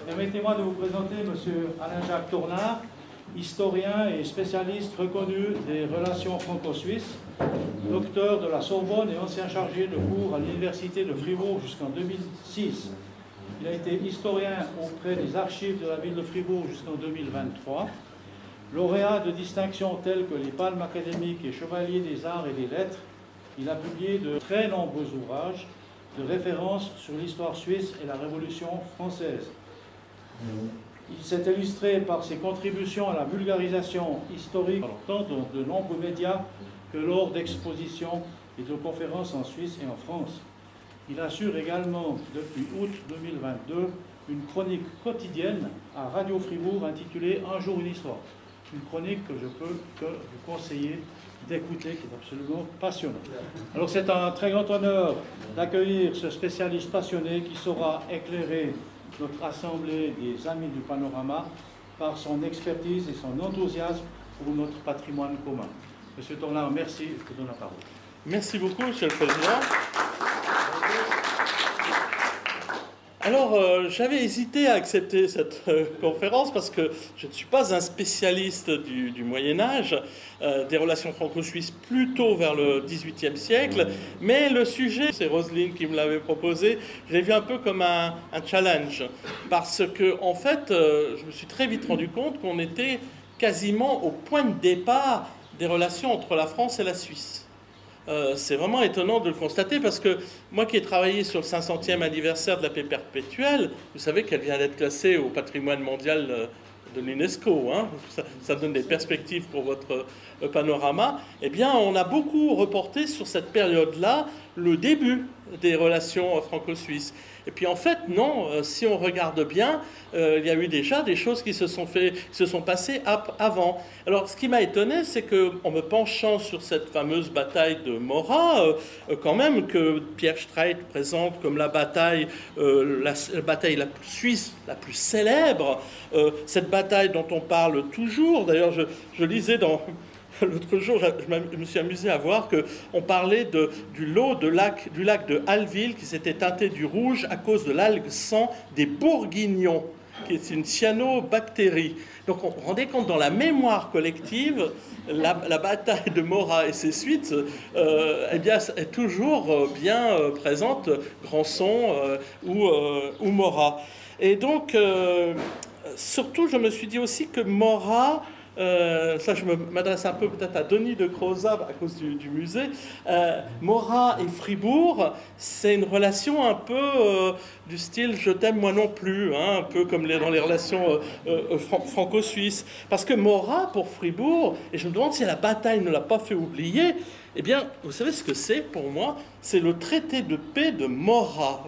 Permettez-moi de vous présenter M. Alain-Jacques Tournard, historien et spécialiste reconnu des relations franco-suisses, docteur de la Sorbonne et ancien chargé de cours à l'Université de Fribourg jusqu'en 2006. Il a été historien auprès des archives de la ville de Fribourg jusqu'en 2023, lauréat de distinctions telles que les Palmes académiques et Chevalier des arts et des lettres. Il a publié de très nombreux ouvrages de référence sur l'histoire suisse et la Révolution française. Il s'est illustré par ses contributions à la vulgarisation historique, tant dans de nombreux médias que lors d'expositions et de conférences en Suisse et en France. Il assure également, depuis août 2022, une chronique quotidienne à Radio Fribourg intitulée « Un jour une histoire ». Une chronique que je peux que vous conseiller d'écouter, qui est absolument passionnante. Alors c'est un très grand honneur d'accueillir ce spécialiste passionné qui saura éclairer notre assemblée des Amis du Panorama par son expertise et son enthousiasme pour notre patrimoine commun. Monsieur Tournard, merci, je vous donne la parole. Merci beaucoup, Monsieur le Président. Alors, j'avais hésité à accepter cette conférence parce que je ne suis pas un spécialiste du Moyen-Âge, des relations franco-suisses plutôt vers le XVIIIe siècle, mais le sujet, c'est Roselyne qui me l'avait proposé, je l'ai vu un peu comme un challenge, parce que, en fait, je me suis très vite rendu compte qu'on était quasiment au point de départ des relations entre la France et la Suisse. C'est vraiment étonnant de le constater parce que moi qui ai travaillé sur le 500e anniversaire de la paix perpétuelle, vous savez qu'elle vient d'être classée au patrimoine mondial de l'UNESCO, hein, ça donne des perspectives pour votre panorama, eh bien on a beaucoup reporté sur cette période-là le début des relations franco-suisses. Et puis en fait, non, si on regarde bien, il y a eu déjà des choses qui se sont passées avant. Alors ce qui m'a étonné, c'est qu'en me penchant sur cette fameuse bataille de Morat, quand même que Pierre Streit présente comme la bataille suisse la plus célèbre, cette bataille dont on parle toujours, d'ailleurs je lisais dans... L'autre jour, je me suis amusé à voir qu'on parlait du lot du lac de Halleville qui s'était teinté du rouge à cause de l'algue sang des bourguignons, qui est une cyanobactérie. Donc on vous rendez compte, dans la mémoire collective, la bataille de Morat et ses suites eh bien, est toujours bien présente, Granson ou Morat. Et donc, surtout, je me suis dit aussi que Morat... ça je m'adresse un peu peut-être à Denis de Croza à cause du musée. Morat et Fribourg, c'est une relation un peu du style je t'aime moi non plus, hein, un peu comme dans les relations franco-suisses. Parce que Morat pour Fribourg, et je me demande si la bataille ne l'a pas fait oublier, eh bien, vous savez ce que c'est pour moi? C'est le traité de paix de Morat.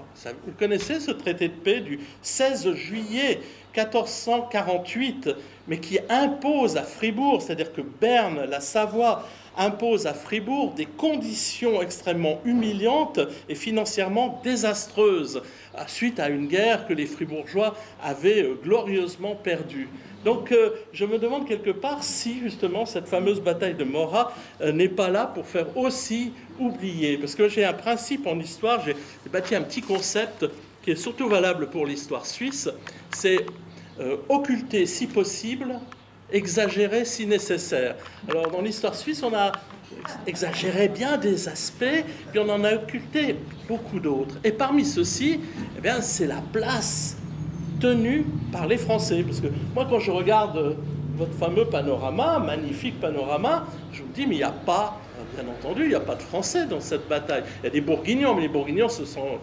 Vous connaissez ce traité de paix du 16 juillet 1448, mais qui impose à Fribourg, c'est-à-dire que Berne, la Savoie, impose à Fribourg des conditions extrêmement humiliantes et financièrement désastreuses, suite à une guerre que les Fribourgeois avaient glorieusement perdue. Donc je me demande quelque part si justement cette fameuse bataille de Morat n'est pas là pour faire aussi oublier. Parce que j'ai un principe en histoire, j'ai bâti un petit concept qui est surtout valable pour l'histoire suisse, c'est occulter si possible, exagérer si nécessaire. Alors dans l'histoire suisse, on a exagéré bien des aspects, puis on en a occulté beaucoup d'autres. Et parmi ceux-ci, eh bien, c'est la place tenue par les Français. Parce que moi, quand je regarde votre fameux panorama, magnifique panorama, je me dis, mais il n'y a pas, bien entendu, il n'y a pas de Français dans cette bataille. Il y a des Bourguignons, mais les Bourguignons, ce sont...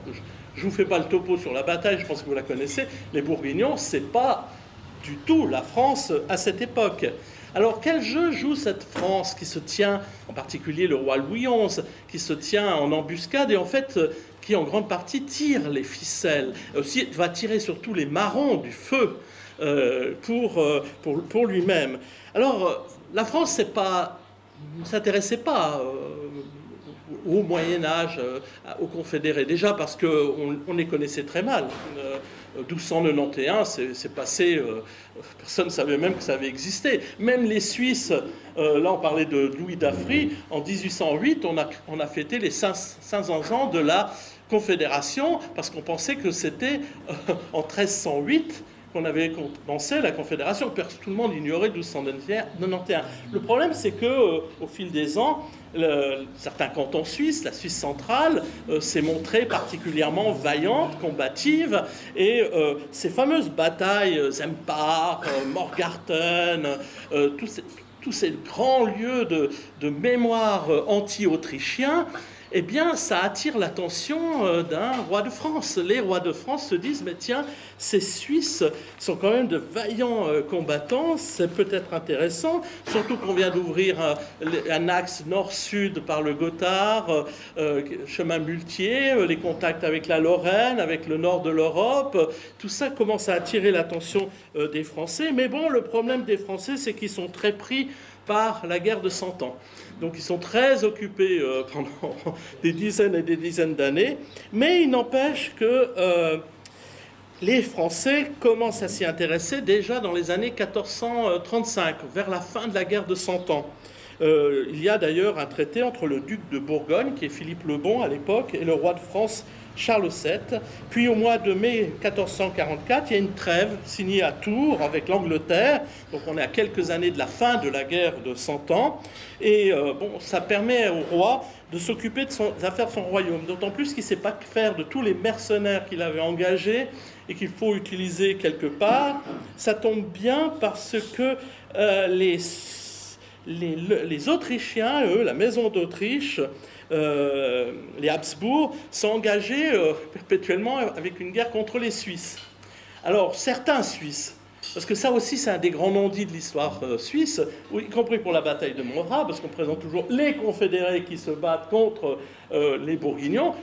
Je ne vous fais pas le topo sur la bataille, je pense que vous la connaissez. Les Bourguignons, ce n'est pas du tout la France à cette époque. Alors, quel jeu joue cette France qui se tient, en particulier le roi Louis XI, qui se tient en embuscade et en fait, qui en grande partie tire les ficelles, aussi va tirer surtout les marrons du feu pour lui-même. Alors, la France ne s'intéressait pas au Moyen-Âge, aux confédérés, déjà parce qu'on les connaissait très mal. 1291, c'est passé, personne ne savait même que ça avait existé. Même les Suisses, là on parlait de Louis d'Affry, en 1808, on a fêté les 500 ans de la Confédération, parce qu'on pensait que c'était en 1308 qu'on avait commencé la Confédération. Tout le monde ignorait 1291. Le problème, c'est que au fil des ans, certains cantons suisses, la Suisse centrale, s'est montrée particulièrement vaillante, combative, et ces fameuses batailles, Zempar, Morgarten, tous ces grands lieux de mémoire anti-autrichien, eh bien, ça attire l'attention d'un roi de France. Les rois de France se disent, mais tiens, ces Suisses sont quand même de vaillants combattants, c'est peut-être intéressant, surtout qu'on vient d'ouvrir un axe nord-sud par le Gothard, chemin muletier, les contacts avec la Lorraine, avec le nord de l'Europe, tout ça commence à attirer l'attention des Français. Mais bon, le problème des Français, c'est qu'ils sont très pris par la guerre de 100 ans. Donc ils sont très occupés pendant des dizaines et des dizaines d'années, mais il n'empêche que les Français commencent à s'y intéresser déjà dans les années 1435, vers la fin de la guerre de 100 ans. Il y a d'ailleurs un traité entre le duc de Bourgogne, qui est Philippe le Bon à l'époque, et le roi de France, Charles VII. Puis au mois de mai 1444, il y a une trêve signée à Tours avec l'Angleterre. Donc on est à quelques années de la fin de la guerre de 100 ans. Et ça permet au roi de s'occuper des affaires de son royaume. D'autant plus qu'il ne sait pas que faire de tous les mercenaires qu'il avait engagés et qu'il faut utiliser quelque part. Ça tombe bien parce que les Autrichiens, eux, la maison d'Autriche, les Habsbourg, sont engagés perpétuellement avec une guerre contre les Suisses. Alors, certains Suisses, parce que ça aussi c'est un des grands non-dits de l'histoire suisse, y compris pour la bataille de Morat, parce qu'on présente toujours les confédérés qui se battent contre les Bourguignons,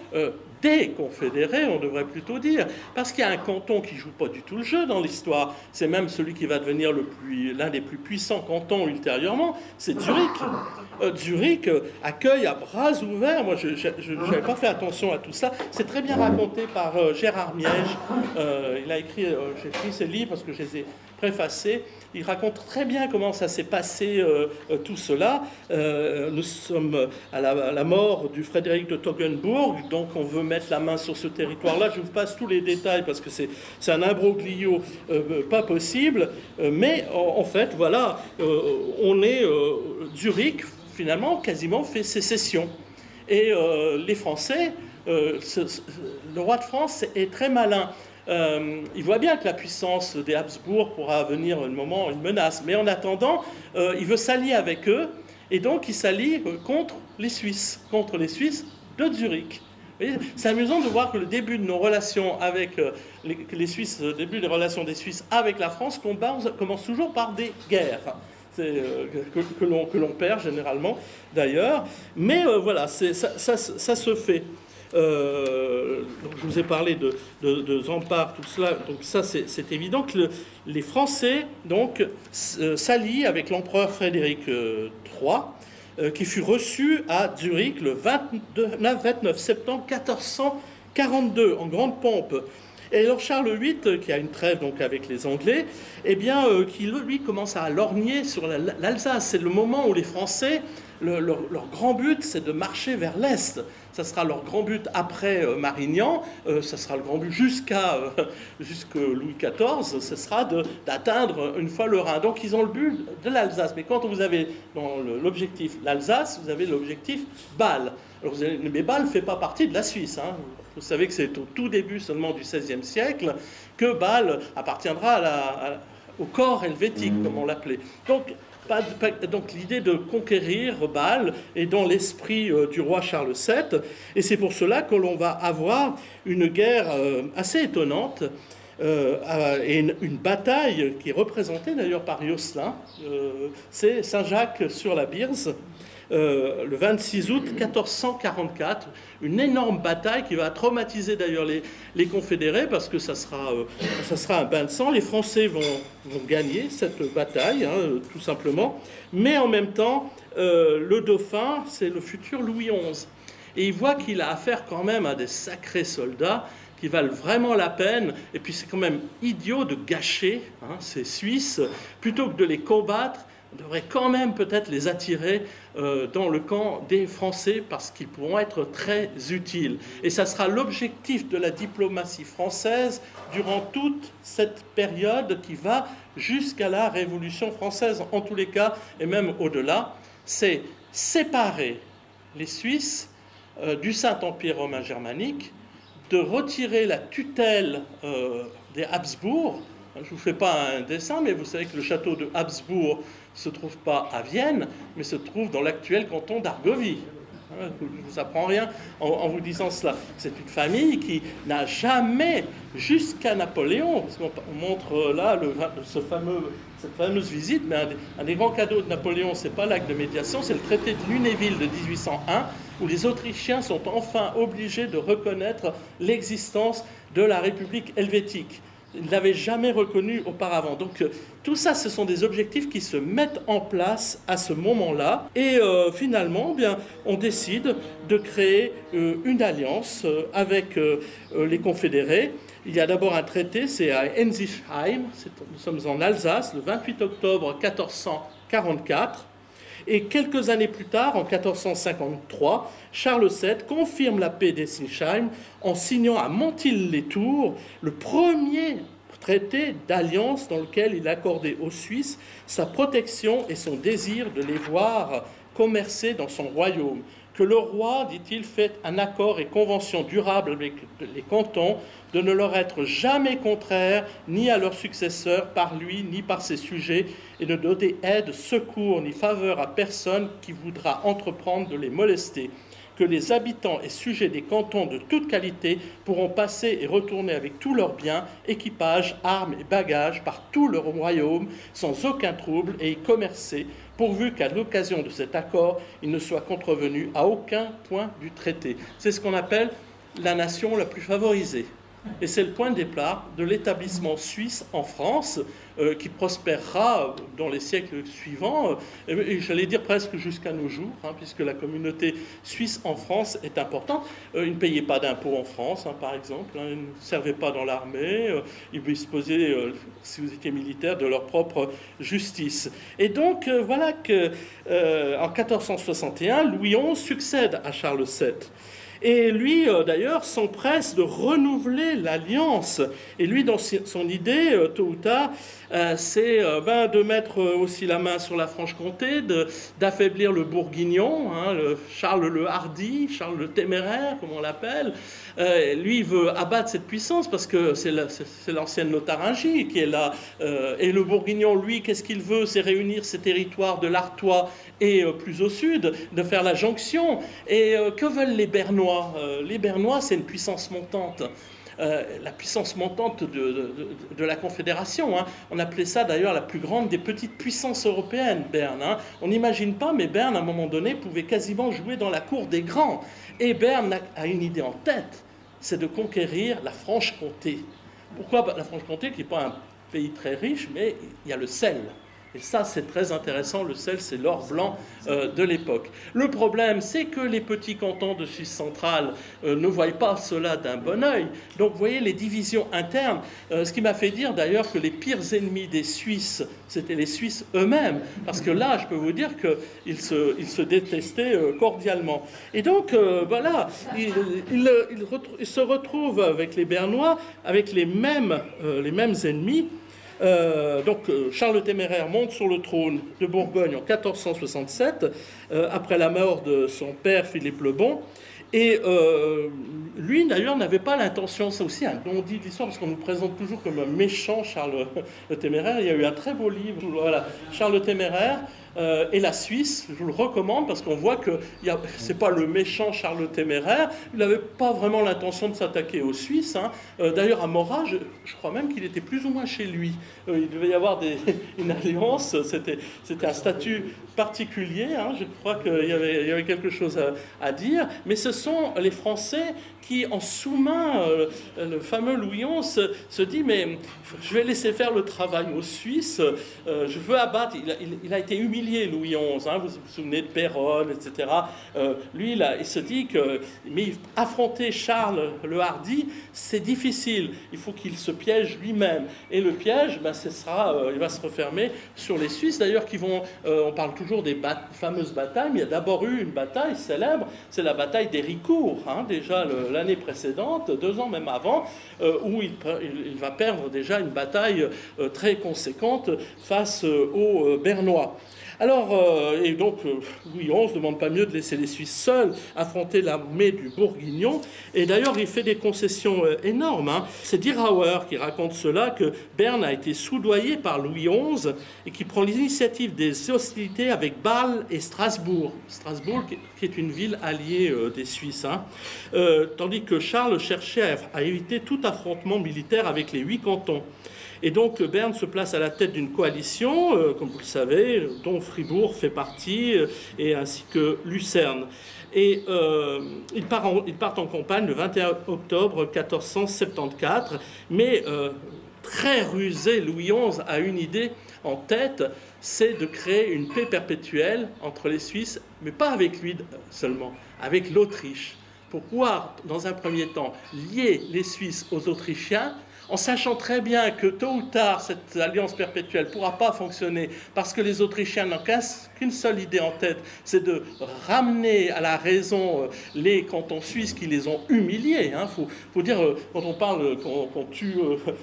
des confédérés, on devrait plutôt dire, parce qu'il y a un canton qui ne joue pas du tout le jeu dans l'histoire. C'est même celui qui va devenir l'un des plus puissants cantons ultérieurement, c'est Zurich. Zurich accueille à bras ouverts, moi je n'avais pas fait attention à tout ça, c'est très bien raconté par Gérard Miège, il a écrit, j'ai pris ses livres parce que je les ai préfacés, il raconte très bien comment ça s'est passé tout cela. Nous sommes à la mort du Frédéric de Toggenbourg, donc on veut mettre la main sur ce territoire-là. Je vous passe tous les détails parce que c'est un imbroglio pas possible, mais en fait, voilà, on est Zurich, finalement, quasiment fait sécession. Et les Français, le roi de France est très malin. Il voit bien que la puissance des Habsbourg pourra venir un moment une menace, mais en attendant, il veut s'allier avec eux, et donc il s'allie contre les Suisses de Zurich. C'est amusant de voir que le début de nos relations avec les Suisses, le début des relations des Suisses avec la France commence toujours par des guerres. Que l'on perd généralement d'ailleurs, mais voilà, ça se fait. Donc je vous ai parlé de Zempar, tout cela, donc ça c'est évident que les Français donc s'allient avec l'empereur Frédéric III, qui fut reçu à Zurich le 29 septembre 1442 en grande pompe. Et alors Charles VIII, qui a une trêve donc avec les Anglais, eh bien, qui lui commence à lorgner sur l'Alsace. C'est le moment où les Français, leur grand but, c'est de marcher vers l'Est. Ça sera leur grand but après Marignan, ça sera le grand but jusqu'à Louis XIV, ce sera d'atteindre une fois le Rhin. Donc ils ont le but de l'Alsace. Mais quand vous avez dans l'objectif l'Alsace, vous avez l'objectif Bâle. Alors vous allez, mais Bâle ne fait pas partie de la Suisse. Hein. Vous savez que c'est au tout début seulement du XVIe siècle que Bâle appartiendra au corps helvétique, comme on l'appelait. Donc l'idée de conquérir Bâle est dans l'esprit du roi Charles VII, et c'est pour cela que l'on va avoir une guerre assez étonnante, et une bataille qui est représentée d'ailleurs par Josselin, c'est Saint-Jacques-sur-la-Birse, le 26 août 1444, une énorme bataille qui va traumatiser d'ailleurs les confédérés, parce que ça sera un bain de sang. Les Français vont gagner cette bataille, hein, tout simplement, mais en même temps, le dauphin, c'est le futur Louis XI. Et il voit qu'il a affaire quand même à des sacrés soldats qui valent vraiment la peine, et puis c'est quand même idiot de gâcher ces Suisses, plutôt que de les combattre, on devrait quand même peut-être les attirer dans le camp des Français parce qu'ils pourront être très utiles. Et ça sera l'objectif de la diplomatie française durant toute cette période qui va jusqu'à la Révolution française, en tous les cas, et même au-delà, c'est séparer les Suisses du Saint-Empire romain germanique, de retirer la tutelle des Habsbourg. Je ne vous fais pas un dessin, mais vous savez que le château de Habsbourg ne se trouve pas à Vienne, mais se trouve dans l'actuel canton d'Argovie. Je ne vous apprends rien en vous disant cela. C'est une famille qui n'a jamais, jusqu'à Napoléon, parce qu'on montre là cette fameuse visite, mais un des grands cadeaux de Napoléon, ce n'est pas l'acte de médiation, c'est le traité de Lunéville de 1801, où les Autrichiens sont enfin obligés de reconnaître l'existence de la République helvétique. Ils ne l'avaient jamais reconnu auparavant. Donc tout ça, ce sont des objectifs qui se mettent en place à ce moment-là. Et finalement, bien, on décide de créer une alliance avec les confédérés. Il y a d'abord un traité, c'est à Ensisheim, nous sommes en Alsace, le 28 octobre 1444. Et quelques années plus tard, en 1453, Charles VII confirme la paix d'Ensisheim en signant à Montil-les-Tours le premier traité d'alliance dans lequel il accordait aux Suisses sa protection et son désir de les voir commercer dans son royaume. Que le roi, dit-il, fait un accord et convention durable avec les cantons de ne leur être jamais contraire, ni à leurs successeurs, par lui, ni par ses sujets, et ne donner aide, secours, ni faveur à personne qui voudra entreprendre de les molester. Que les habitants et sujets des cantons de toute qualité pourront passer et retourner avec tous leurs biens, équipages, armes et bagages par tout leur royaume, sans aucun trouble, et y commercer, pourvu qu'à l'occasion de cet accord, il ne soit contrevenu à aucun point du traité. C'est ce qu'on appelle la nation la plus favorisée. Et c'est le point de départ de l'établissement suisse en France, qui prospérera dans les siècles suivants, et j'allais dire presque jusqu'à nos jours, puisque la communauté suisse en France est importante. Ils ne payaient pas d'impôts en France, par exemple, ils ne servaient pas dans l'armée, ils disposaient, si vous étiez militaire, de leur propre justice. Et donc, voilà qu'en 1461, Louis XI succède à Charles VII. Et lui, d'ailleurs, s'empresse de renouveler l'alliance. Et lui, dans son idée, tôt ou tard, c'est de mettre aussi la main sur la Franche-Comté, d'affaiblir le Bourguignon, Charles le Hardi, Charles le Téméraire, comme on l'appelle. Lui, il veut abattre cette puissance parce que c'est l'ancienne Lotharingie qui est là. Et le Bourguignon, lui, qu'est-ce qu'il veut? C'est réunir ses territoires de l'Artois et plus au sud, de faire la jonction. Et que veulent les Bernois? Les Bernois, c'est une puissance montante. La puissance montante de la Confédération. On appelait ça d'ailleurs la plus grande des petites puissances européennes, Berne. On n'imagine pas, mais Berne, à un moment donné, pouvait quasiment jouer dans la cour des grands. Et Berne a une idée en tête, c'est de conquérir la Franche-Comté. Pourquoi la Franche-Comté, qui n'est pas un pays très riche, mais il y a le sel. Et ça, c'est très intéressant. Le sel, c'est l'or blanc de l'époque. Le problème, c'est que les petits cantons de Suisse centrale ne voient pas cela d'un bon œil. Donc, vous voyez les divisions internes. Ce qui m'a fait dire, d'ailleurs, que les pires ennemis des Suisses, c'était les Suisses eux-mêmes. Parce que là, je peux vous dire qu'ils se détestaient cordialement. Et donc, voilà, ils se retrouvent avec les Bernois, avec les mêmes ennemis. Charles le Téméraire monte sur le trône de Bourgogne en 1467, après la mort de son père Philippe le Bon. Et lui, d'ailleurs, n'avait pas l'intention, c'est aussi un non-dit de l'histoire, parce qu'on nous présente toujours comme un méchant Charles le Téméraire. Il y a eu un très beau livre, voilà, Charles le Téméraire et la Suisse, je vous le recommande, parce qu'on voit que c'est pas le méchant Charles le Téméraire, il n'avait pas vraiment l'intention de s'attaquer aux Suisses. D'ailleurs, à Morat, je crois même qu'il était plus ou moins chez lui. Il devait y avoir une alliance, c'était un statut particulier, je crois qu'il y avait quelque chose à dire, mais ce sont les Français qui, en sous-main, le fameux Louis XI se dit, mais je vais laisser faire le travail aux Suisses, je veux abattre, il a été humilié humilié Louis XI, hein, vous vous souvenez de Péronne, etc. Lui, là, il se dit que mais affronter Charles le Hardi, c'est difficile, il faut qu'il se piège lui-même. Et le piège, ben, il va se refermer sur les Suisses, d'ailleurs, qui vont, on parle toujours des fameuses batailles, mais il y a d'abord eu une bataille célèbre, c'est la bataille d'Héricourt, hein, déjà l'année précédente, 2 ans même avant, où il va perdre déjà une bataille très conséquente face aux Bernois. Alors, et donc, Louis XI ne demande pas mieux de laisser les Suisses seuls affronter l'armée du Bourguignon. Et d'ailleurs, il fait des concessions énormes. Hein. C'est Dirauer qui raconte cela, que Berne a été soudoyé par Louis XI et qui prend l'initiative des hostilités avec Bâle et Strasbourg. Strasbourg, qui est une ville alliée des Suisses. Hein. Tandis que Charles cherchait à éviter tout affrontement militaire avec les 8 cantons. Et donc Berne se place à la tête d'une coalition, comme vous le savez, dont Fribourg fait partie, et ainsi que Lucerne. Et ils partent en campagne le 21 octobre 1474, mais très rusé, Louis XI a une idée en tête, c'est de créer une paix perpétuelle entre les Suisses, mais pas avec lui seulement, avec l'Autriche, pour pouvoir, dans un premier temps, lier les Suisses aux Autrichiens, en sachant très bien que tôt ou tard, cette alliance perpétuelle ne pourra pas fonctionner parce que les Autrichiens n'ont qu'une seule idée en tête, c'est de ramener à la raison les cantons suisses qui les ont humiliés. Hein. Faut dire, quand on parle qu'on tue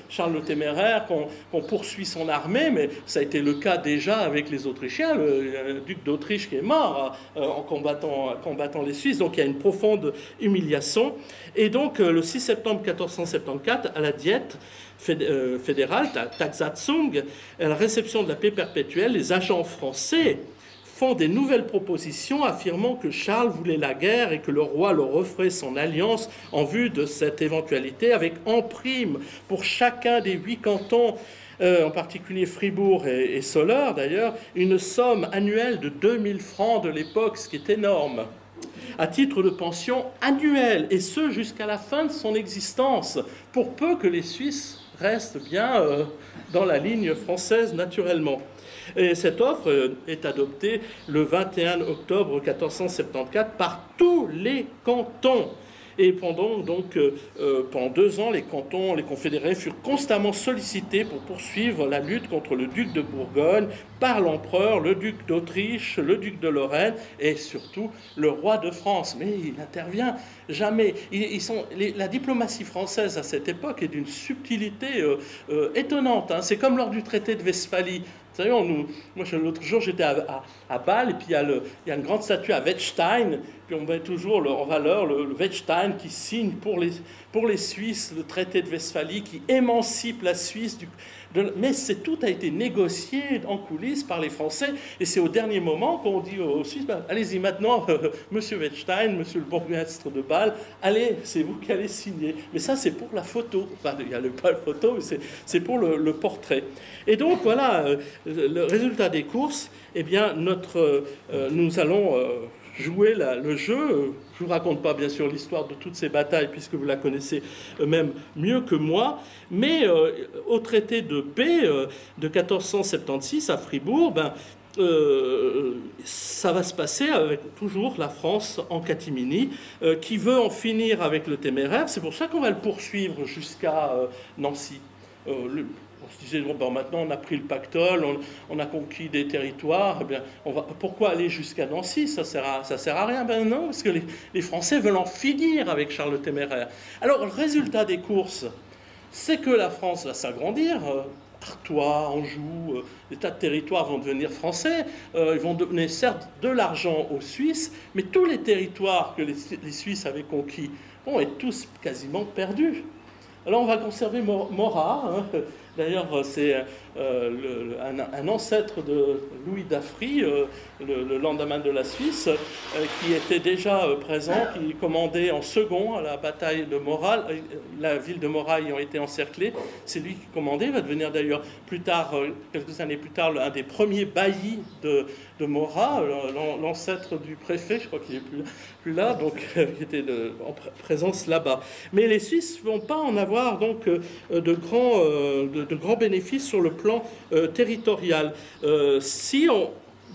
Charles le Téméraire, qu'on poursuit son armée, mais ça a été le cas déjà avec les Autrichiens, le duc d'Autriche qui est mort en combattant les Suisses, donc il y a une profonde humiliation. Et donc, le 6 septembre 1474, à la Diète fédérale, Taxatzung, à la réception de la paix perpétuelle, les agents français font des nouvelles propositions affirmant que Charles voulait la guerre et que le roi leur offrait son alliance en vue de cette éventualité, avec en prime pour chacun des 8 cantons, en particulier Fribourg et Soleure d'ailleurs, une somme annuelle de 2000 francs de l'époque, ce qui est énorme, à titre de pension annuelle, et ce jusqu'à la fin de son existence, pour peu que les Suisses restent bien dans la ligne française naturellement. Et cette offre est adoptée le 21 octobre 1474 par tous les cantons. Et pendant 2 ans, les cantons, les confédérés furent constamment sollicités pour poursuivre la lutte contre le duc de Bourgogne par l'empereur, le duc d'Autriche, le duc de Lorraine et surtout le roi de France. Mais il n'intervient jamais. La diplomatie française à cette époque est d'une subtilité étonnante. Hein. C'est comme lors du traité de Westphalie. Vous savez, l'autre jour, j'étais à Bâle, et puis il y a une grande statue à Wettstein, puis on met toujours en valeur le Wettstein qui signe pour les Suisses le traité de Westphalie, qui émancipe la Suisse mais tout a été négocié en coulisses par les Français, et c'est au dernier moment qu'on dit aux Suisses, allez-y maintenant, monsieur Wettstein, monsieur le bourgmestre de Bâle, allez, c'est vous qui allez signer. Mais ça, c'est pour la photo. Enfin, il n'y a pas de photo, mais c'est pour le portrait. Et donc, voilà, le résultat des courses, eh bien, nous allons jouer le jeu. Je ne vous raconte pas, bien sûr, l'histoire de toutes ces batailles, puisque vous la connaissez même mieux que moi, mais au traité de paix de 1476 à Fribourg, ça va se passer avec toujours la France en catimini, qui veut en finir avec le Téméraire. C'est pour ça qu'on va le poursuivre jusqu'à Nancy. On se disait, maintenant on a pris le pactole, on a conquis des territoires, eh bien, pourquoi aller jusqu'à Nancy? Ça sert à rien. Ben non, parce que les Français veulent en finir avec Charles le Téméraire. Alors, le résultat des courses, c'est que la France va s'agrandir. Artois, Anjou, des tas de territoires vont devenir français. Ils vont donner certes de l'argent aux Suisses, mais tous les territoires que les Suisses avaient conquis vont être tous quasiment perdus. Alors on va conserver Morat. Hein. D'ailleurs, c'est un ancêtre de Louis d'Affry, le landamman de la Suisse, qui était déjà présent, qui commandait en second à la bataille de Morat. La ville de Morat ayant été encerclée, c'est lui qui commandait. Il va devenir d'ailleurs plus tard, quelques années plus tard, un des premiers baillis de Morat, l'ancêtre du préfet, je crois qu'il n'est plus là, donc qui était en présence là-bas. Mais les Suisses ne vont pas en avoir donc de grands bénéfices sur le plan territorial.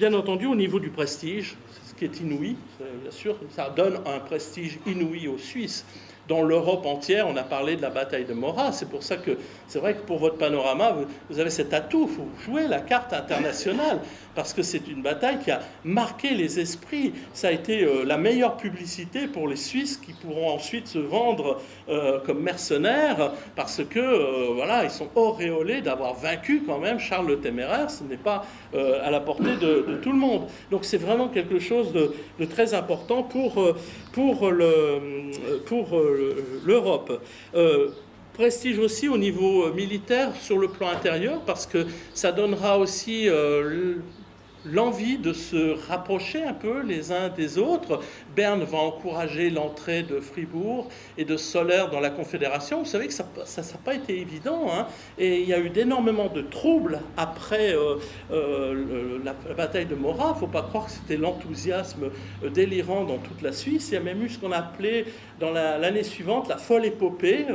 bien entendu, au niveau du prestige, ce qui est inouï, bien sûr, ça donne un prestige inouï aux Suisses. Dans l'Europe entière, on a parlé de la bataille de Morat. C'est pour ça que c'est vrai que pour votre panorama, vous avez cet atout. Il faut jouer la carte internationale parce que c'est une bataille qui a marqué les esprits. Ça a été la meilleure publicité pour les Suisses qui pourront ensuite se vendre comme mercenaires parce que voilà, ils sont auréolés d'avoir vaincu quand même Charles le Téméraire. Ce n'est pas à la portée de tout le monde. Donc c'est vraiment quelque chose de très important pour l'Europe. Prestige aussi au niveau militaire sur le plan intérieur parce que ça donnera aussi l'envie de se rapprocher un peu les uns des autres. Berne va encourager l'entrée de Fribourg et de Solaire dans la Confédération. Vous savez que ça n'a pas été évident, hein, et il y a eu énormément de troubles après la bataille de Morat. Il ne faut pas croire que c'était l'enthousiasme délirant dans toute la Suisse. Il y a même eu ce qu'on appelait dans l'année suivante la folle épopée.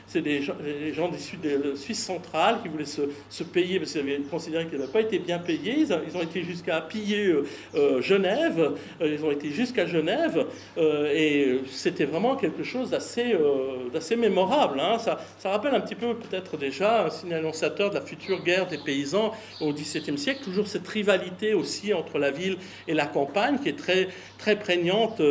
C'est des gens issus de Suisse centrale qui voulaient se payer parce qu'ils avaient considéré qu'ils n'avaient pas été bien payés. Ils ont été jusqu'à piller Genève. Ils ont été jusqu'à Genève. Et c'était vraiment quelque chose d'assez mémorable. Hein. Ça rappelle un petit peu peut-être déjà un signe annonciateur de la future guerre des paysans au XVIIe siècle. Toujours cette rivalité aussi entre la ville et la campagne qui est très, très prégnante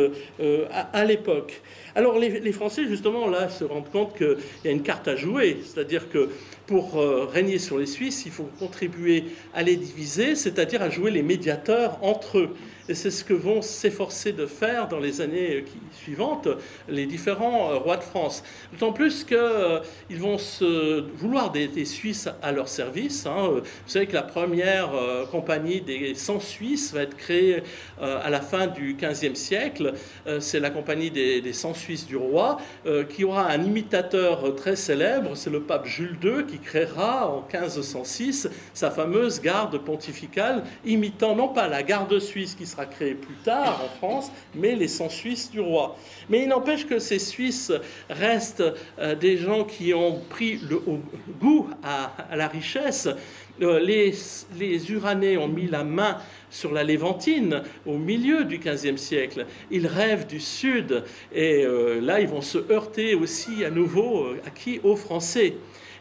à l'époque. Alors les Français, justement, là, se rendent compte qu'il y a une carte à jouer. C'est-à-dire que pour régner sur les Suisses, il faut contribuer à les diviser, c'est-à-dire à jouer les médiateurs entre eux. Et c'est ce que vont s'efforcer de faire dans les années suivantes les différents rois de France. D'autant plus qu'ils vont vouloir des Suisses à leur service. Hein. Vous savez que la première compagnie des 100 Suisses va être créée à la fin du XVe siècle. C'est la compagnie des 100 Suisses du roi, qui aura un imitateur très célèbre, c'est le pape Jules II, qui créera en 1506 sa fameuse garde pontificale, imitant non pas la garde suisse qui sera créée plus tard en France, mais les 100 Suisses du roi. Mais il n'empêche que ces Suisses restent des gens qui ont pris le goût à la richesse. Les Uranais ont mis la main sur la Léventine au milieu du XVe siècle. Ils rêvent du Sud et là, ils vont se heurter aussi à nouveau aux Français.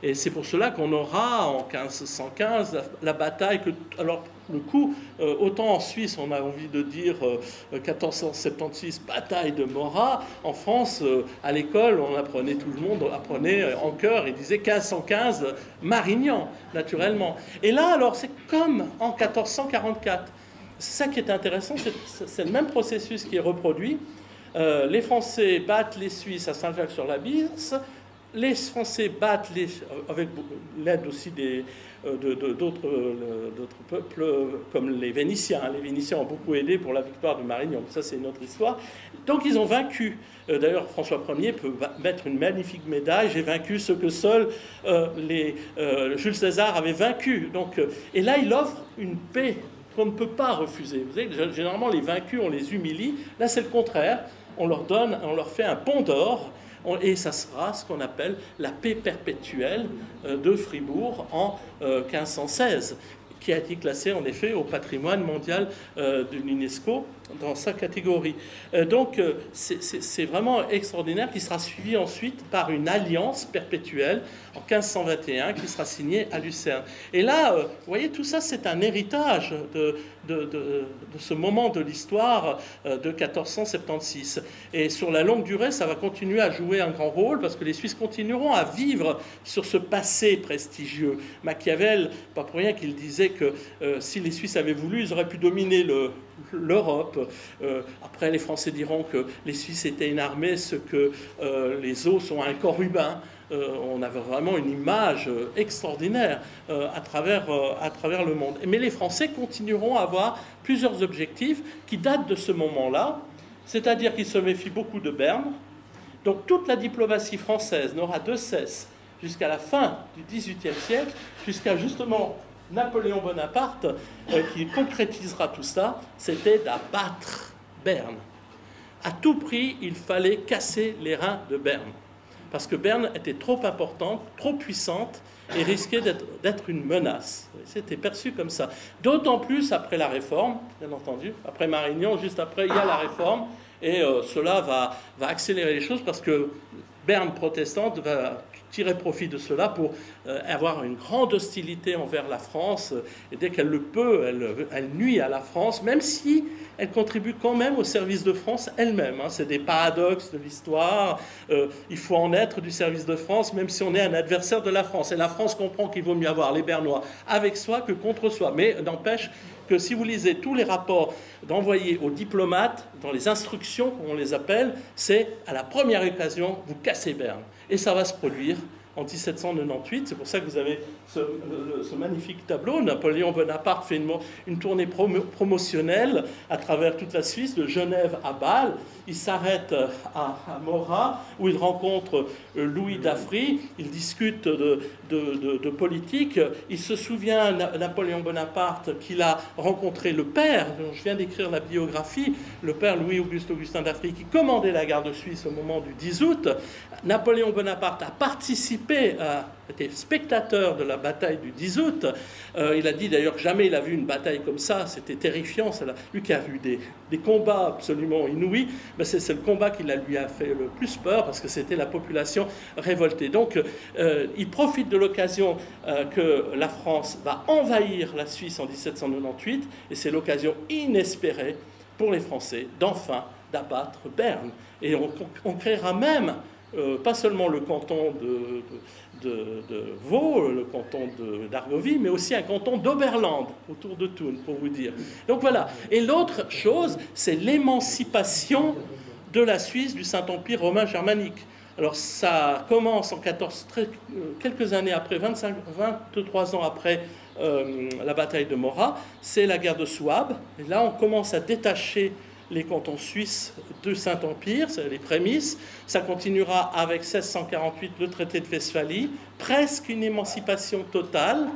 Et c'est pour cela qu'on aura en 1515 la bataille que... Alors, le coup, autant en Suisse, on a envie de dire 1476, bataille de Morat. En France, à l'école, on apprenait, tout le monde apprenait en chœur et disait 1515, Marignan, naturellement. Et là, alors, c'est comme en 1444. C'est ça qui est intéressant, c'est le même processus qui est reproduit. Les Français battent les Suisses à Saint-Jacques-sur-la-Birse. Les Français battent, avec l'aide aussi d'autres peuples comme les Vénitiens. Les Vénitiens ont beaucoup aidé pour la victoire de Marignan. Ça, c'est une autre histoire. Donc, ils ont vaincu. D'ailleurs, François Ier peut mettre une magnifique médaille. J'ai vaincu ce que seuls Jules César avait vaincu. Donc, et là, il offre une paix qu'on ne peut pas refuser. Vous savez, généralement, les vaincus, on les humilie. Là, c'est le contraire. On leur fait un pont d'or. Et ça sera ce qu'on appelle la paix perpétuelle de Fribourg en 1516, qui a été classée en effet au patrimoine mondial de l'UNESCO dans sa catégorie. Donc c'est vraiment extraordinaire, qui sera suivi ensuite par une alliance perpétuelle en 1521 qui sera signée à Lucerne. Et là, vous voyez, tout ça c'est un héritage de ce moment de l'histoire de 1476. Et sur la longue durée, ça va continuer à jouer un grand rôle parce que les Suisses continueront à vivre sur ce passé prestigieux. Machiavel, pas pour rien qu'il disait que si les Suisses avaient voulu, ils auraient pu dominer l'Europe. Après, les Français diront que les Suisses étaient une armée, ce que les os sont un corps humain. On avait vraiment une image extraordinaire à travers le monde. Mais les Français continueront à avoir plusieurs objectifs qui datent de ce moment-là, c'est-à-dire qu'ils se méfient beaucoup de Berne. Donc toute la diplomatie française n'aura de cesse jusqu'à la fin du XVIIIe siècle, jusqu'à justement Napoléon Bonaparte, qui concrétisera tout ça, c'était d'abattre Berne. À tout prix, il fallait casser les reins de Berne. parce que Berne était trop importante, trop puissante, et risquait d'être une menace. C'était perçu comme ça. D'autant plus après la Réforme, bien entendu. Après Marignan, juste après, il y a la Réforme, et cela va accélérer les choses, parce que Berne protestante va tirer profit de cela pour avoir une grande hostilité envers la France, et dès qu'elle le peut, elle nuit à la France, même si elle contribue quand même au service de France elle-même. C'est des paradoxes de l'histoire. Il faut en être du service de France, même si on est un adversaire de la France. Et la France comprend qu'il vaut mieux avoir les Bernois avec soi que contre soi. Mais n'empêche que si vous lisez tous les rapports d'envoyés aux diplomates, dans les instructions, comme on les appelle, c'est à la première occasion, vous cassez Berne. Et ça va se produire en 1798. C'est pour ça que vous avez ce magnifique tableau. Napoléon Bonaparte fait une tournée promotionnelle à travers toute la Suisse, de Genève à Bâle. Il s'arrête à Morat, où il rencontre Louis d'Affry. Il discute de politique. Il se souvient, Napoléon Bonaparte, qu'il a rencontré le père, dont je viens d'écrire la biographie, le père Louis-Auguste Augustin d'Affry, qui commandait la garde suisse au moment du 10 août. Napoléon Bonaparte a participé, était spectateur de la bataille du 10 août. Il a dit d'ailleurs que jamais il a vu une bataille comme ça, c'était terrifiant. Lui qui a vu des combats absolument inouïs, ben c'est le combat qui lui a fait le plus peur, parce que c'était la population révoltée. Donc il profite de l'occasion que la France va envahir la Suisse en 1798, et c'est l'occasion inespérée pour les Français d'enfin d'abattre Berne. Et on créera même pas seulement le canton de Vaud, le canton d'Argovie, mais aussi un canton d'Oberland, autour de Thun, pour vous dire. Donc voilà. Et l'autre chose, c'est l'émancipation de la Suisse du Saint-Empire romain germanique. Alors ça commence en quelques années après, 23 ans après la bataille de Morat, c'est la guerre de Souabe. Et là, on commence à détacher les cantons suisses du Saint-Empire, c'est les prémices. Ça continuera avec 1648, le traité de Westphalie, presque une émancipation totale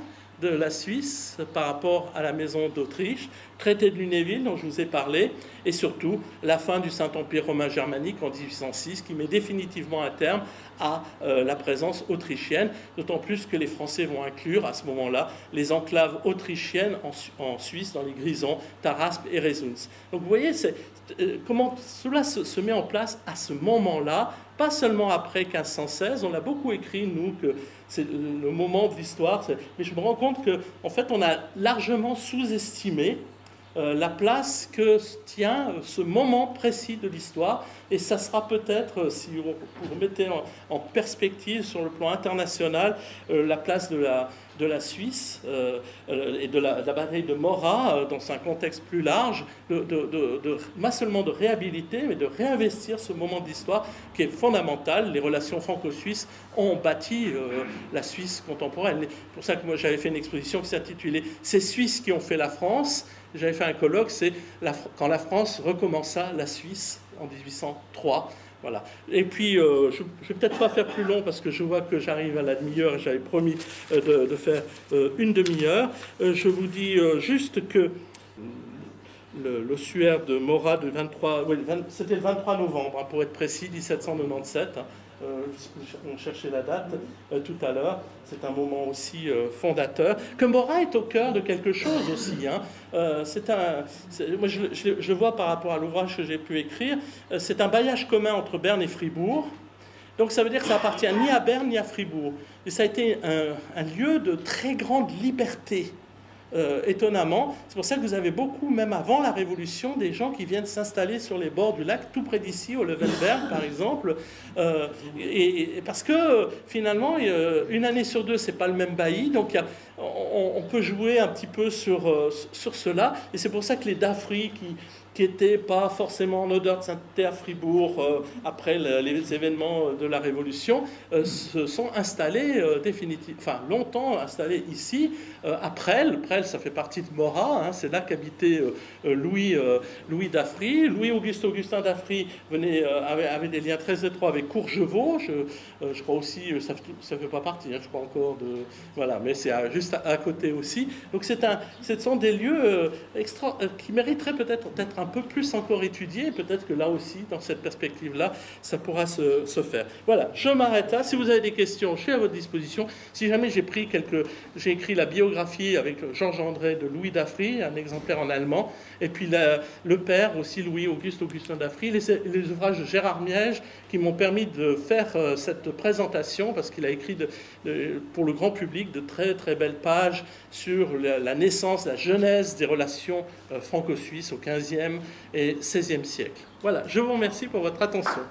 de la Suisse par rapport à la maison d'Autriche, traité de Lunéville dont je vous ai parlé, et surtout la fin du Saint-Empire romain germanique en 1806, qui met définitivement un terme à la présence autrichienne, d'autant plus que les Français vont inclure à ce moment-là les enclaves autrichiennes en Suisse, dans les Grisons, Taraspe et Résons. Donc vous voyez comment cela se met en place à ce moment-là, pas seulement après 1516, on a beaucoup écrit, nous, que c'est le moment de l'histoire, mais je me rends compte qu'en fait, on a largement sous-estimé la place que tient ce moment précis de l'histoire, et ça sera peut-être, si vous mettez en perspective sur le plan international la place de la Suisse et de la bataille de Morat dans un contexte plus large, pas seulement de réhabiliter, mais de réinvestir ce moment de l'histoire qui est fondamental. Les relations franco-suisses ont bâti la Suisse contemporaine. C'est pour ça que moi j'avais fait une exposition qui s'intitulait « Ces Suisses qui ont fait la France ». J'avais fait un colloque, c'est quand la France recommença la Suisse en 1803. Voilà. Et puis, je ne vais peut-être pas faire plus long parce que je vois que j'arrive à la demi-heure et j'avais promis de faire une demi-heure. Je vous dis juste que le suaire de Morat de 23... Oui, c'était le 23 novembre, pour être précis, 1797. On cherchait la date tout à l'heure. C'est un moment aussi fondateur. Que Morat est au cœur de quelque chose aussi. Moi, je le vois par rapport à l'ouvrage que j'ai pu écrire. C'est un bailliage commun entre Berne et Fribourg. Donc ça veut dire que ça appartient ni à Berne ni à Fribourg. Et ça a été un lieu de très grande liberté. Étonnamment, c'est pour ça que vous avez beaucoup, même avant la Révolution, des gens qui viennent s'installer sur les bords du lac, tout près d'ici, au Levenberg par exemple, et parce que finalement, une année sur deux, c'est pas le même bailli, donc on peut jouer un petit peu sur cela, et c'est pour ça que les D'Affry qui n'étaient pas forcément en odeur de sainteté à Fribourg après les événements de la Révolution, se sont installés longtemps installés ici, à Presles. Presles, ça fait partie de Morat, c'est là qu'habitait Louis d'Affry. Louis-Auguste Augustin d'Affry avait des liens très étroits avec Courgevaux, je crois aussi, ça ne fait pas partie, je crois encore de... Voilà, mais c'est juste à côté aussi. Donc ce sont des lieux qui mériteraient peut-être d'être un peu plus encore étudié. Peut-être que là aussi, dans cette perspective-là, ça pourra se faire. Voilà, je m'arrête là. Si vous avez des questions, je suis à votre disposition. Si jamais j'ai écrit la biographie avec Georges André de Louis Daffry, un exemplaire en allemand, et puis le père aussi, Louis-Auguste Augustin Daffry, les ouvrages de Gérard Miège qui m'ont permis de faire cette présentation, parce qu'il a écrit pour le grand public de très très belles pages sur la naissance, la genèse des relations franco-suisses au XVe et XVIe siècle. Voilà, je vous remercie pour votre attention.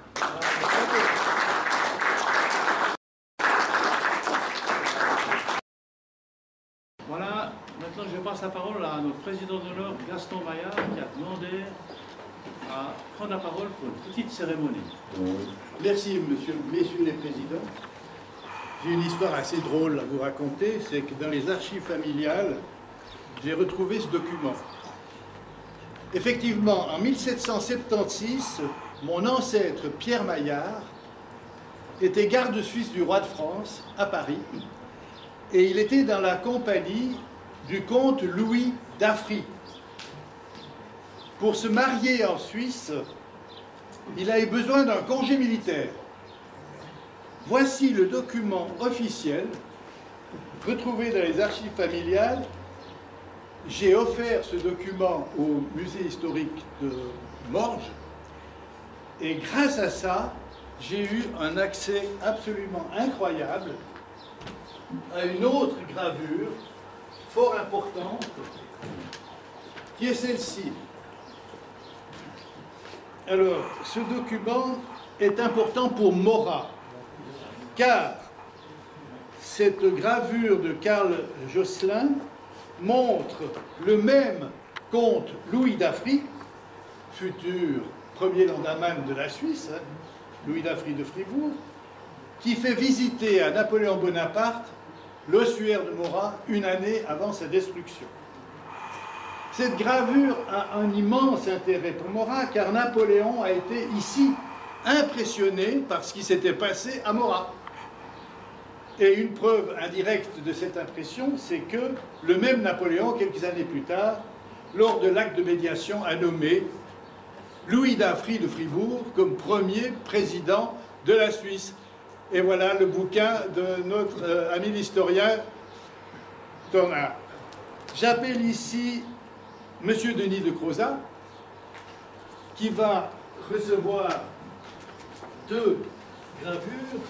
Voilà, maintenant je passe la parole à notre président d'honneur, Gaston Maillard, qui a demandé à prendre la parole pour une petite cérémonie. Merci, messieurs les présidents. J'ai une histoire assez drôle à vous raconter, c'est que dans les archives familiales, j'ai retrouvé ce document. Effectivement, en 1776, mon ancêtre Pierre Maillard était garde suisse du roi de France à Paris, et il était dans la compagnie du comte Louis Daffry. Pour se marier en Suisse, il a eu besoin d'un congé militaire. Voici le document officiel retrouvé dans les archives familiales. J'ai offert ce document au musée historique de Morges et grâce à ça, j'ai eu un accès absolument incroyable à une autre gravure fort importante qui est celle-ci. Alors, ce document est important pour Maurras, car cette gravure de Karl Josselin montre le même comte Louis Daffry, futur premier landamman de la Suisse, Louis Daffry de Fribourg, qui fait visiter à Napoléon Bonaparte l'ossuaire de Maurras une année avant sa destruction. Cette gravure a un immense intérêt pour Maurras, car Napoléon a été ici impressionné par ce qui s'était passé à Maurras. Et une preuve indirecte de cette impression, c'est que le même Napoléon, quelques années plus tard, lors de l'acte de médiation, a nommé Louis Daffry de Fribourg comme premier président de la Suisse. Et voilà le bouquin de notre ami l'historien Tornard. J'appelle ici M. Denis de Crozat, qui va recevoir deux gravures,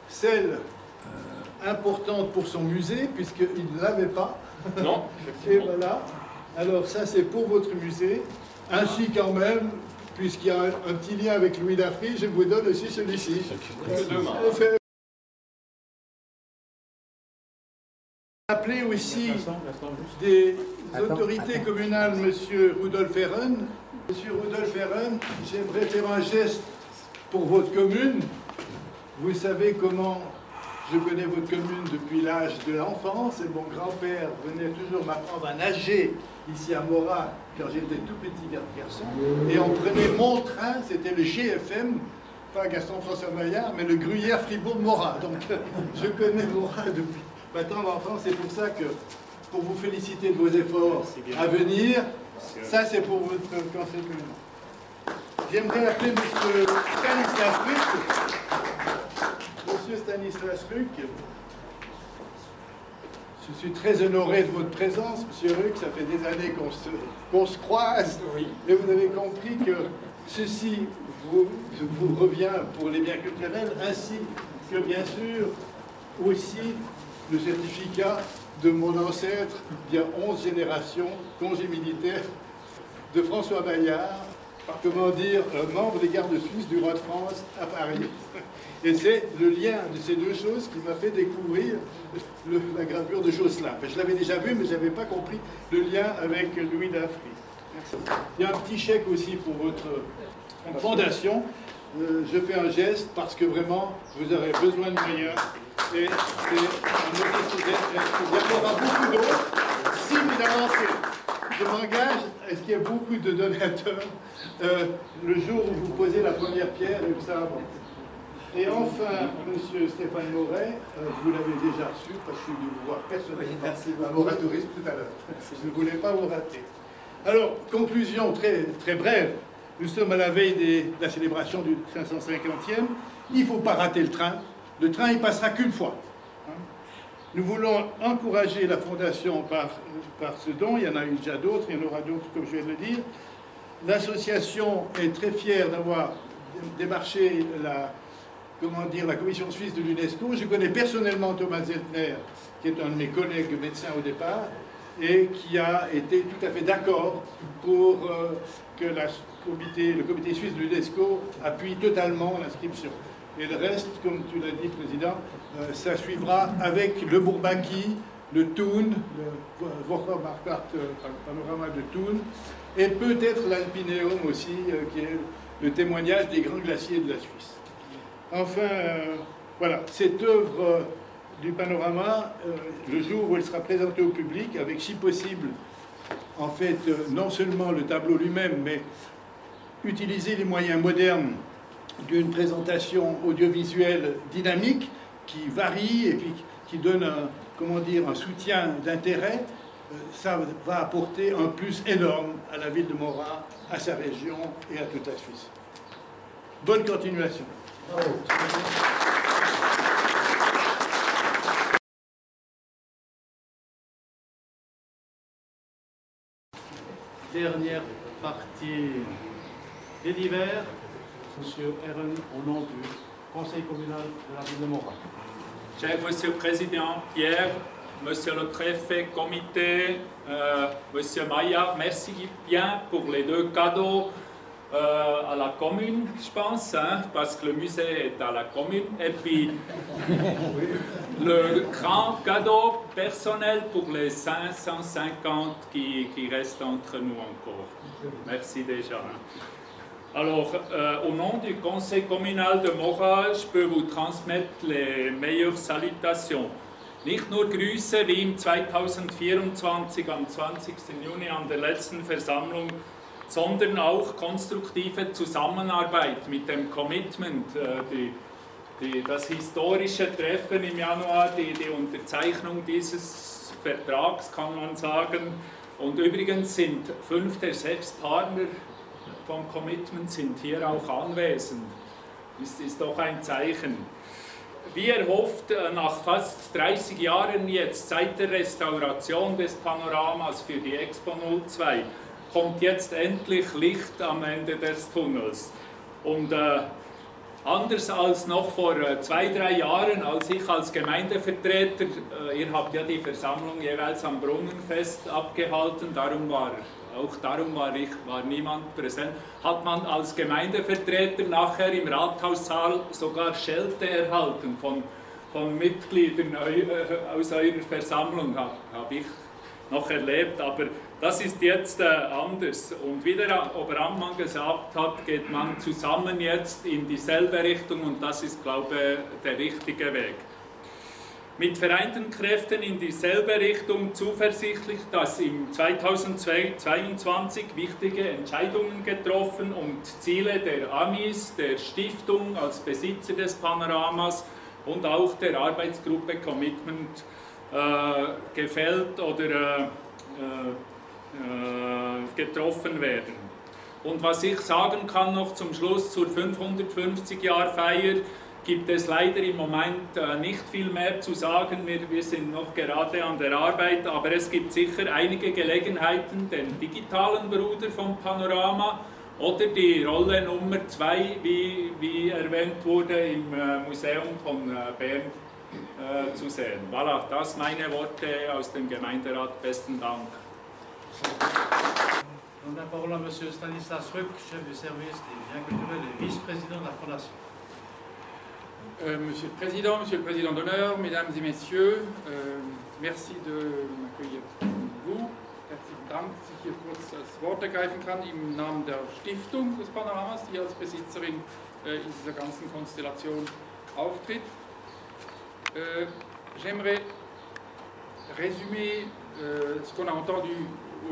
celle importante pour son musée, puisqu'il ne l'avait pas. Non, et voilà. Alors ça, c'est pour votre musée, ainsi quand même, puisqu'il y a un petit lien avec Louis Daffry, je vous donne aussi celui-ci. Appelé aussi des autorités communales, M. Rudolf Herren. Monsieur Rudolf Herren, j'aimerais faire un geste pour votre commune. Vous savez comment je connais votre commune depuis l'âge de l'enfance, et mon grand-père venait toujours m'apprendre à nager ici à Maurras quand j'étais tout petit garçon. Et on prenait mon train, c'était le GFM, pas Gaston-François Maillard, mais le Gruyère Fribourg-Maurras. Donc je connais Maurras depuis maintenant l'enfance. C'est pour ça que, pour vous féliciter de vos efforts à venir, ça c'est pour votre conseil communal. J'aimerais appeler M. Stanislas Ruck. Monsieur Stanislas Ruck, je suis très honoré de votre présence, Monsieur Ruck. Ça fait des années qu'on se croise, et vous avez compris que ceci vous revient pour les biens culturels, ainsi que bien sûr aussi le certificat de mon ancêtre, il y a 11 générations, congé militaire de François Maillard, comment dire, membre des gardes suisses du roi de France à Paris. Et c'est le lien de ces deux choses qui m'a fait découvrir la gravure de Josselin. Enfin, je l'avais déjà vu, mais je n'avais pas compris le lien avec Louis Daffry. Merci. Il y a un petit chèque aussi pour votre fondation. Je fais un geste parce que vraiment, vous aurez besoin de moyens. Et c'est un nécessaire. Il y en aura beaucoup d'autres si vous avancez. Je m'engage à ce qu'il y ait beaucoup de donateurs le jour où vous posez la première pierre et que ça avance. Et enfin, M. Stéphane Moret, vous l'avez déjà reçu parce que je suis venu vous voir personnellement à l'oratorisme tout à l'heure. Je ne voulais pas vous rater. Alors, conclusion très brève. Nous sommes à la veille de la célébration du 550e. Il ne faut pas rater le train. Le train, il passera qu'une fois. Nous voulons encourager la Fondation par ce don. Il y en a eu déjà d'autres, il y en aura d'autres, comme je viens de le dire. L'association est très fière d'avoir démarché la commission suisse de l'UNESCO. Je connais personnellement Thomas Zeltner, qui est un de mes collègues médecins au départ, et qui a été tout à fait d'accord pour que le comité suisse de l'UNESCO appuie totalement l'inscription. Et le reste, comme tu l'as dit, Président, ça suivra avec le Bourbaki, le Thun, le Wochermarkart panorama de Thun, et peut-être l'Alpineum aussi, qui est le témoignage des grands glaciers de la Suisse. Enfin, voilà, cette œuvre du panorama, le jour où elle sera présentée au public, avec si possible, en fait, non seulement le tableau lui-même, mais utiliser les moyens modernes d'une présentation audiovisuelle dynamique qui varie et puis qui donne un soutien d'intérêt, ça va apporter un plus énorme à la ville de Mora, à sa région et à toute la Suisse. Bonne continuation. Bravo. Dernière partie des divers. Monsieur Herren, au nom du Conseil communal de la ville de Mora. Cher Monsieur le Président Pierre, Monsieur le Préfet Comité, Monsieur Maillard, merci bien pour les 2 cadeaux à la commune, je pense, hein, parce que le musée est à la commune. Et puis, le grand cadeau personnel pour les 550 qui restent entre nous encore. Merci déjà. Hein. Alors, au nom du Conseil communal de Mora, je peux vous transmettre les meilleures Salutations. Nicht nur Grüße wie im 2024 am 20. Juni an der letzten Versammlung, sondern auch konstruktive Zusammenarbeit mit dem Commitment, das historische Treffen im Januar, die Unterzeichnung dieses Vertrags, kann man sagen. Und übrigens sind 5 der 6 Partner vom Commitment sind hier auch anwesend. Das ist doch ein Zeichen. Wie erhofft, nach fast 30 Jahren jetzt seit der Restauration des Panoramas für die Expo 02 kommt jetzt endlich Licht am Ende des Tunnels. Und anders als noch vor 2-3 Jahren, als ich als Gemeindevertreter, ihr habt ja die Versammlung jeweils am Brunnenfest abgehalten, darum war niemand präsent, hat man als Gemeindevertreter nachher im Rathaussaal sogar Schelte erhalten von Mitgliedern aus eurer Versammlung, habe ich noch erlebt, aber das ist jetzt anders. Und wie der Oberamtmann gesagt hat, geht man zusammen jetzt in dieselbe Richtung und das ist, glaube ich, der richtige Weg. Mit vereinten Kräften in dieselbe Richtung zuversichtlich, dass im 2022 wichtige Entscheidungen getroffen und Ziele der AMIS, der Stiftung als Besitzer des Panoramas und auch der Arbeitsgruppe Commitment gefällt oder getroffen werden. Und was ich sagen kann noch zum Schluss zur 550-Jahr-Feier, gibt es leider im Moment nicht viel mehr zu sagen. Wir sind noch gerade an der Arbeit, aber es gibt sicher einige Gelegenheiten, den digitalen Bruder vom Panorama oder die Rolle Nummer 2, wie erwähnt wurde, im Museum von Bern zu sehen. Voilà, das meine Worte aus dem Gemeinderat. Besten Dank. On a la parole à M. Stanislas Ruck, chef du service des biens culturels et vice-président de la Fondation. Monsieur le Président d'honneur, Mesdames et Messieurs, merci de m'accueillir vous. Herzlichen Dank, dass ich hier kurz das Wort ergreifen kann im Namen der Stiftung des Panoramas, die als Besitzerin in dieser ganzen Konstellation auftritt. J'aimerais résumer ce qu'on a entendu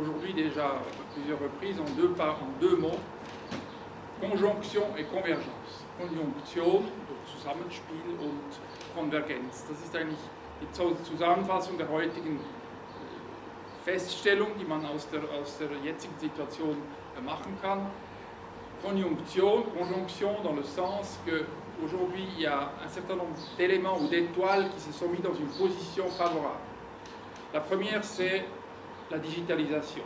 aujourd'hui déjà à plusieurs reprises en deux mots, Conjonction et Convergence. Konjunktion, Zusammenspiel und Konvergenz. Das ist eigentlich die Zusammenfassung der heutigen Feststellung, die man aus der jetzigen situation machen kann. Conjonction dans le sens qu'aujourd'hui il y a un certain nombre d'éléments ou d'étoiles qui se sont mis dans une position favorable. La première, c'est la digitalisation.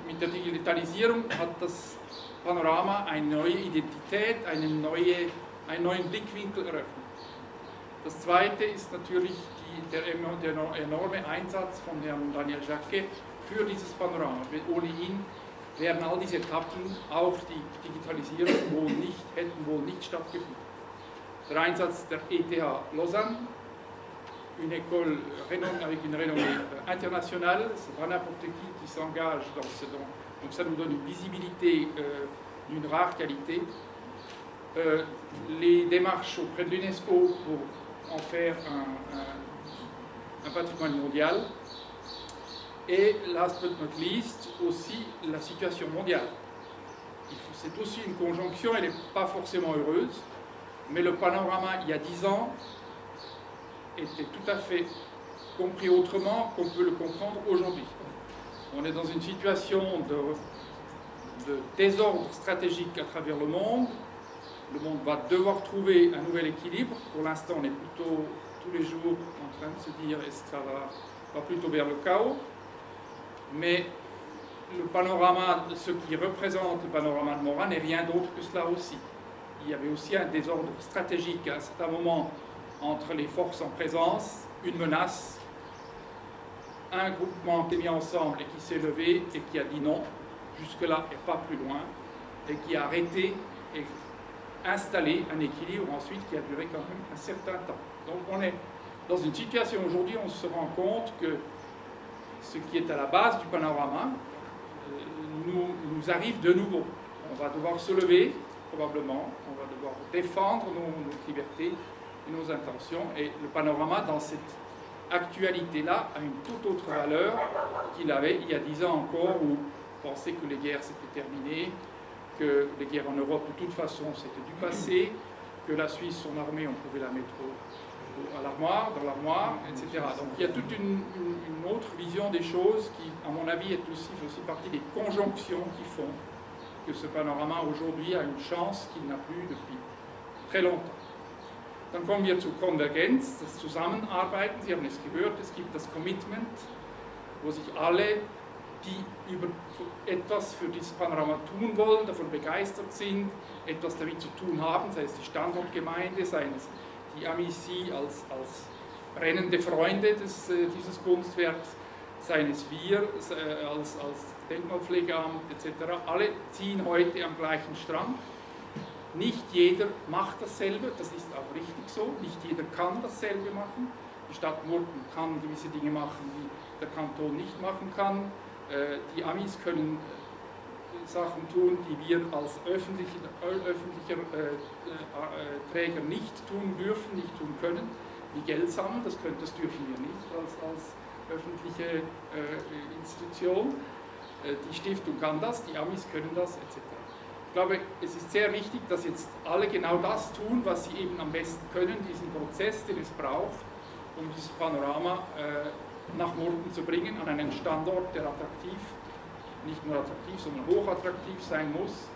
Mit der Digitalisierung hat das Panorama eine neue Identität, einen neuen Blickwinkel eröffnet. Das zweite ist natürlich der enorme Einsatz von Herrn Daniel Jacquet für dieses Panorama. Ohne ihn wären all diese Etappen, auch die Digitalisierung, hätten wohl nicht stattgefunden. Der Einsatz der ETH Lausanne, une école avec une renommée internationale, c'est pas n'importe qui s'engage dans ce don. Donc ça nous donne une visibilité d'une rare qualité. Les démarches auprès de l'UNESCO pour en faire un patrimoine mondial. Et last but not least, aussi la situation mondiale. C'est aussi une conjonction, elle n'est pas forcément heureuse, mais le panorama il y a 10 ans était tout à fait compris autrement qu'on peut le comprendre aujourd'hui. On est dans une situation de désordre stratégique à travers le monde. Le monde va devoir trouver un nouvel équilibre. Pour l'instant, on est plutôt tous les jours en train de se dire est-ce que ça va plutôt vers le chaos. Mais le panorama, ce qui représente le panorama de Mora n'est rien d'autre que cela aussi. Il y avait aussi un désordre stratégique à un certain moment entre les forces en présence, une menace, un groupement qui est mis ensemble et qui s'est levé et qui a dit non, jusque-là et pas plus loin, et qui a arrêté et installé un équilibre ensuite qui a duré quand même un certain temps. Donc on est dans une situation aujourd'hui, on se rend compte que ce qui est à la base du panorama nous arrive de nouveau. On va devoir se lever, probablement, on va devoir défendre nos libertés et nos intentions, et le panorama dans cette actualité-là a une toute autre valeur qu'il avait il y a 10 ans encore, où on pensait que les guerres s'étaient terminées, que les guerres en Europe de toute façon c'était du passé, que la Suisse, son armée, on pouvait la mettre à l'armoire, dans l'armoire, etc. Donc il y a toute une autre vision des choses qui, à mon avis, fait aussi partie des conjonctions qui font que ce panorama aujourd'hui a une chance qu'il n'a plus depuis très longtemps. Dann kommen wir zur Konvergenz, das Zusammenarbeiten. Sie haben es gehört, es gibt das Commitment, wo sich alle, die über etwas für dieses Panorama tun wollen, davon begeistert sind, etwas damit zu tun haben, sei es die Standortgemeinde, sei es die Amici als brennende Freunde dieses Kunstwerks, seien es wir als Denkmalpflegeamt etc. Alle ziehen heute am gleichen Strang. Nicht jeder macht dasselbe, das ist auch richtig so. Nicht jeder kann dasselbe machen. Die Stadt Murten kann gewisse Dinge machen, die der Kanton nicht machen kann. Die Amis können Sachen tun, die wir als öffentlicher Träger nicht tun dürfen, nicht tun können, wie Geld sammeln, das dürfen wir nicht als öffentliche Institution. Die Stiftung kann das, die Amis können das, etc. Ich glaube, es ist sehr wichtig, dass jetzt alle genau das tun, was sie eben am besten können, diesen Prozess, den es braucht, um dieses Panorama nach Murten zu bringen, an einen Standort, der attraktiv, nicht nur attraktiv, sondern hochattraktiv sein muss.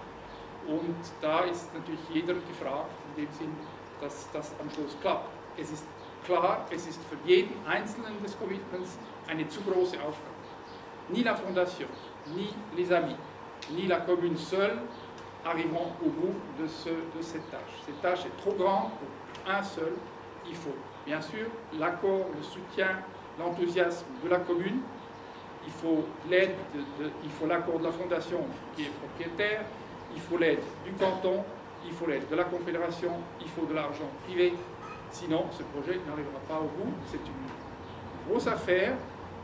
Und da ist natürlich jeder gefragt, in dem Sinn, dass das am Schluss klappt. Es ist klar, es ist für jeden Einzelnen des Commitments eine zu große Aufgabe. Ni la Fondation, ni les amis, ni la commune seule arriveront au bout de cette tâche. Cette tâche est trop grande pour un seul. Il faut bien sûr l'accord, le soutien, l'enthousiasme de la commune. Il faut l'aide, il faut l'accord de la Fondation qui est propriétaire, il faut l'aide du canton, il faut l'aide de la Confédération, il faut de l'argent privé. Sinon, ce projet n'arrivera pas au bout. C'est une grosse affaire,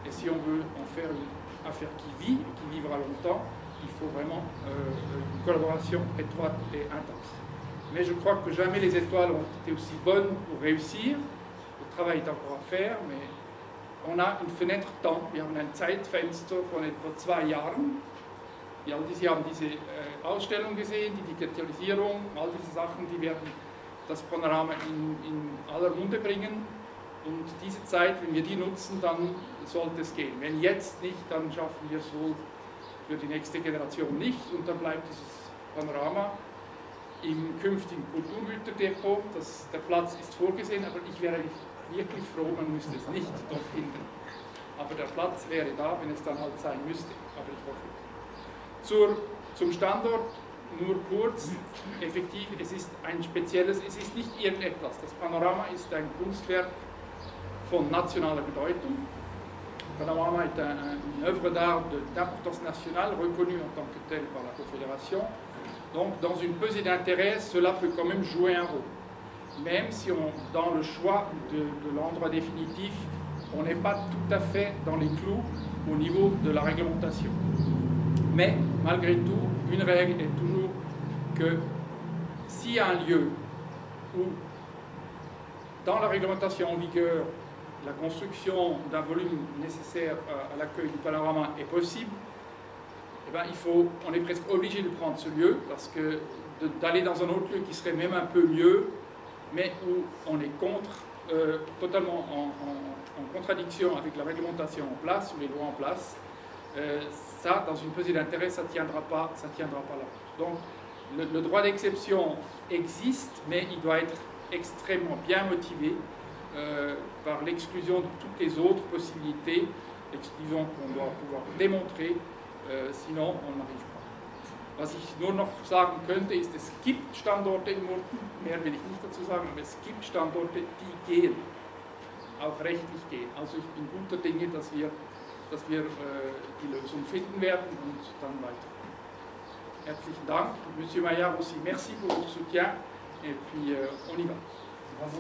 et si on veut en faire une affaire qui vit et qui vivra longtemps, il faut vraiment une collaboration étroite et intense. Mais je crois que jamais les étoiles ont été aussi bonnes pour réussir. Le travail est encore à faire, mais on a une Fenêtre temps. Wir haben ein Zeitfenster von etwa 2 Jahren. Sie haben diese Ausstellung gesehen, die Digitalisierung, all diese Sachen, die werden das Panorama in aller Munde bringen. Und diese Zeit, wenn wir die nutzen, dann sollte es gehen. Wenn jetzt nicht, dann schaffen wir es wohl für die nächste Generation nicht und dann bleibt dieses Panorama im künftigen Kulturgüterdepot. Der Platz ist vorgesehen, aber ich wäre wirklich froh, man müsste es nicht dort hindern. Aber der Platz wäre da, wenn es dann halt sein müsste. Aber ich hoffe. Zum Standort nur kurz. Effektiv, es ist ein spezielles, es ist nicht irgendetwas. Das Panorama ist ein Kunstwerk von nationaler Bedeutung. Le Panorama est une œuvre d'art d'importance nationale reconnue en tant que telle par la Confédération. Donc, dans une pesée d'intérêt, cela peut quand même jouer un rôle. Même si dans le choix de l'endroit définitif, on n'est pas tout à fait dans les clous au niveau de la réglementation. Mais, malgré tout, une règle est toujours que s'il y a un lieu où, dans la réglementation en vigueur, la construction d'un volume nécessaire à l'accueil du panorama est possible, eh bien, on est presque obligé de prendre ce lieu, parce que d'aller dans un autre lieu qui serait même un peu mieux, mais où on est totalement en contradiction avec la réglementation en place, ou les lois en place, ça, dans une pesée d'intérêt, ça ne tiendra pas là. Donc, le droit d'exception existe, mais il doit être extrêmement bien motivé par l'exclusion de toutes les autres possibilités, l'exclusion qu'on doit pouvoir démontrer, sinon on n'arrive pas. Was ich nur noch sagen könnte, ist, es gibt Standorte in Murten, mehr will ich nicht dazu sagen, aber es gibt Standorte, die gehen, auch rechtlich gehen. Also ich bin guter Dinge, dass wir die Lösung finden werden und dann weiter. Herzlichen Dank. Monsieur Maillard aussi, merci pour votre soutien et puis on y va. Bravo.